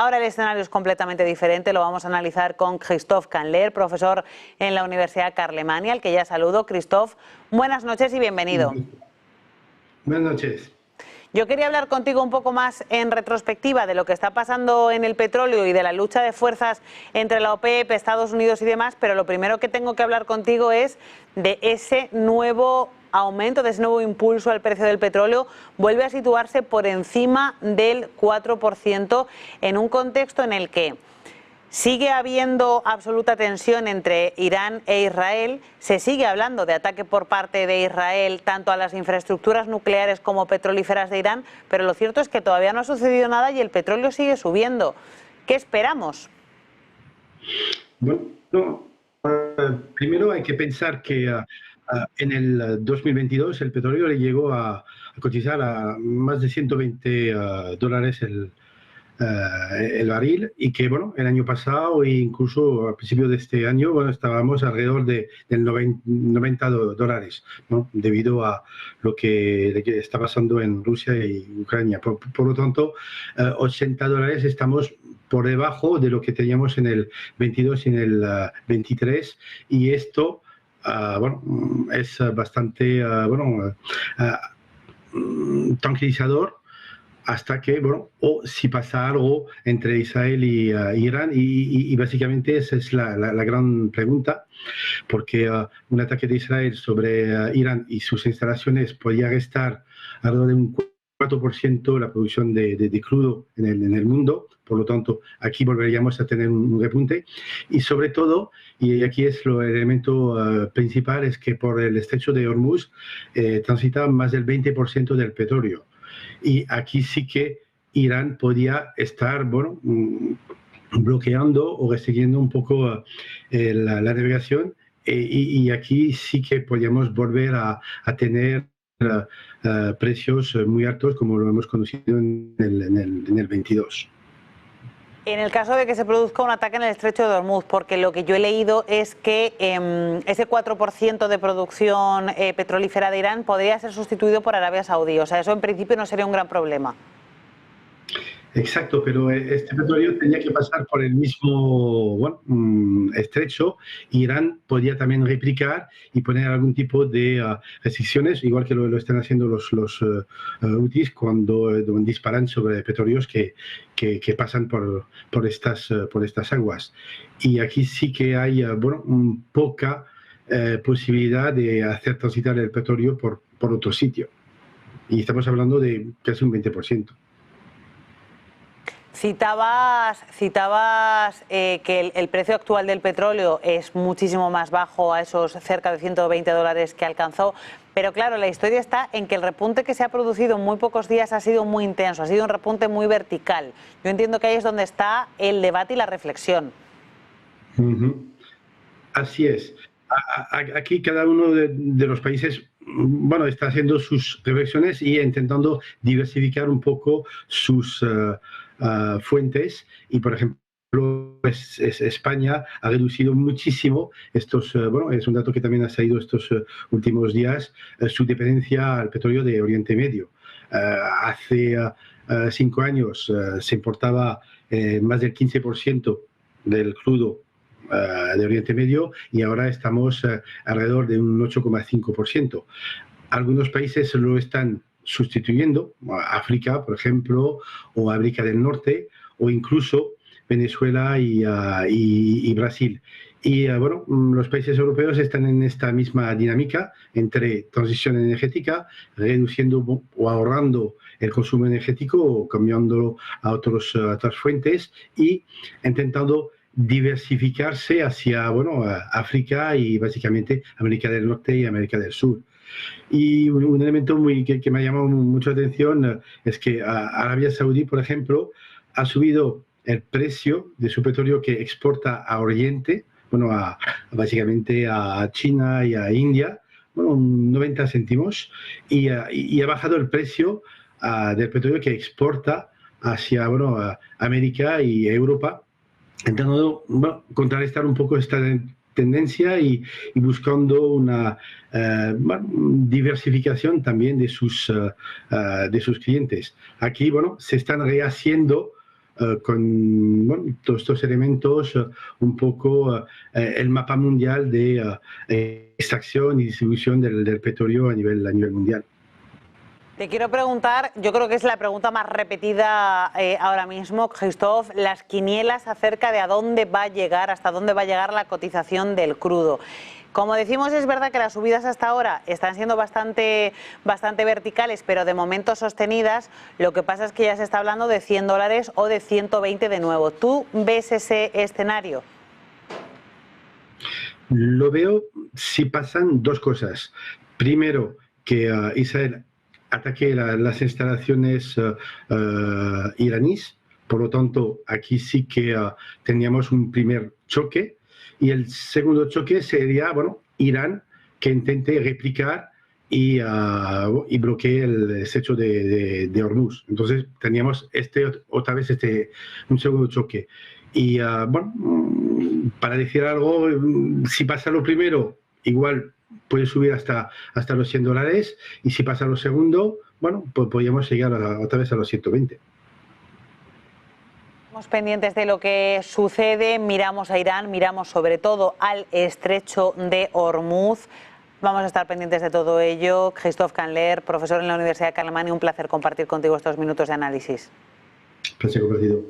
Ahora el escenario es completamente diferente, lo vamos a analizar con Christophe Canler, profesor en la Universidad Carlemany, al que ya saludo. Christophe, buenas noches y bienvenido. Buenas noches. Yo quería hablar contigo un poco más en retrospectiva de lo que está pasando en el petróleo y de la lucha de fuerzas entre la OPEP, Estados Unidos y demás, pero lo primero que tengo que hablar contigo es de ese nuevo aumento, de ese nuevo impulso al precio del petróleo. Vuelve a situarse por encima del 4% en un contexto en el que sigue habiendo absoluta tensión entre Irán e Israel, se sigue hablando de ataque por parte de Israel tanto a las infraestructuras nucleares como petrolíferas de Irán, pero lo cierto es que todavía no ha sucedido nada y el petróleo sigue subiendo. ¿Qué esperamos? Bueno, primero hay que pensar que en el 2022 el petróleo le llegó a cotizar a más de 120 dólares el barril, y que bueno, el año pasado e incluso a principios de este año, bueno, estábamos alrededor del 90 dólares, ¿no? Debido a lo que está pasando en Rusia y Ucrania. Por lo tanto, 80 dólares estamos por debajo de lo que teníamos en el 22 y en el 23, y esto bueno, es bastante tranquilizador, hasta que, bueno, o si pasa algo entre Israel y Irán, y básicamente esa es la gran pregunta, porque un ataque de Israel sobre Irán y sus instalaciones podría restar alrededor de un 4% la producción de crudo en el mundo. Por lo tanto, aquí volveríamos a tener un repunte, y sobre todo, y aquí es el elemento principal, es que por el estrecho de Hormuz transita más del 20% del petróleo. Y aquí sí que Irán podía estar, bueno, bloqueando o restringiendo un poco la navegación, y aquí sí que podríamos volver a tener precios muy altos, como lo hemos conocido en el 22. En el caso de que se produzca un ataque en el estrecho de Hormuz, porque lo que yo he leído es que ese 4% de producción petrolífera de Irán podría ser sustituido por Arabia Saudí. O sea, eso en principio no sería un gran problema. Exacto, pero este petróleo tenía que pasar por el mismo, bueno, estrecho. Irán podía también replicar y poner algún tipo de restricciones, igual que lo están haciendo los Houthis cuando disparan sobre petróleos que pasan por estas aguas. Y aquí sí que hay, bueno, poca posibilidad de hacer transitar el petróleo por otro sitio. Y estamos hablando de casi un 20%. Citabas que el precio actual del petróleo es muchísimo más bajo a esos cerca de 120 dólares que alcanzó, pero claro, la historia está en que el repunte que se ha producido en muy pocos días ha sido muy intenso, ha sido un repunte muy vertical. Yo entiendo que ahí es donde está el debate y la reflexión. Así es. Aquí cada uno de los países, bueno, está haciendo sus reflexiones y intentando diversificar un poco sus fuentes. Y, por ejemplo, España ha reducido muchísimo estos, bueno, es un dato que también ha salido estos últimos días, su dependencia al petróleo de Oriente Medio. Hace 5 años se importaba más del 15% del crudo de Oriente Medio, y ahora estamos alrededor de un 8,5%. Algunos países lo están sustituyendo, África, por ejemplo, o América del Norte, o incluso Venezuela y Brasil. Y bueno, los países europeos están en esta misma dinámica entre transición energética, reduciendo o ahorrando el consumo energético o cambiándolo a otras fuentes, y intentando diversificarse hacia, bueno, África y básicamente América del Norte y América del Sur. Y un elemento que me ha llamado mucho la atención es que Arabia Saudí, por ejemplo, ha subido el precio de su petróleo que exporta a Oriente, bueno, básicamente a China y a India, bueno, 90 céntimos, y ha bajado el precio del petróleo que exporta hacia, bueno, América y Europa, intentando, bueno, contrarrestar un poco esta tendencia y buscando una diversificación también de sus clientes. Aquí, bueno, se están rehaciendo con bueno, todos estos elementos, un poco el mapa mundial de extracción y distribución del petróleo a nivel mundial. Te quiero preguntar, yo creo que es la pregunta más repetida ahora mismo, Christophe, las quinielas acerca de a dónde va a llegar, hasta dónde va a llegar la cotización del crudo. Como decimos, es verdad que las subidas hasta ahora están siendo bastante verticales, pero de momento sostenidas. Lo que pasa es que ya se está hablando de $100 o de 120 de nuevo. ¿Tú ves ese escenario? Lo veo si pasan dos cosas. Primero, que Israel ataque las instalaciones iraníes. Por lo tanto, aquí sí que tendríamos un primer choque. Y el segundo choque sería, bueno, Irán que intente replicar y bloquee el estrecho de Hormuz. Entonces, teníamos otra vez un segundo choque. Y bueno, para decir algo, si pasa lo primero, igual puede subir hasta los $100, y si pasa lo segundo, bueno, pues podríamos llegar otra vez a los 120. Estamos pendientes de lo que sucede, miramos a Irán, miramos sobre todo al estrecho de Hormuz. Vamos a estar pendientes de todo ello. Christophe Canler, profesor en la Universidad de Carlemany, un placer compartir contigo estos minutos de análisis. Placer compartido.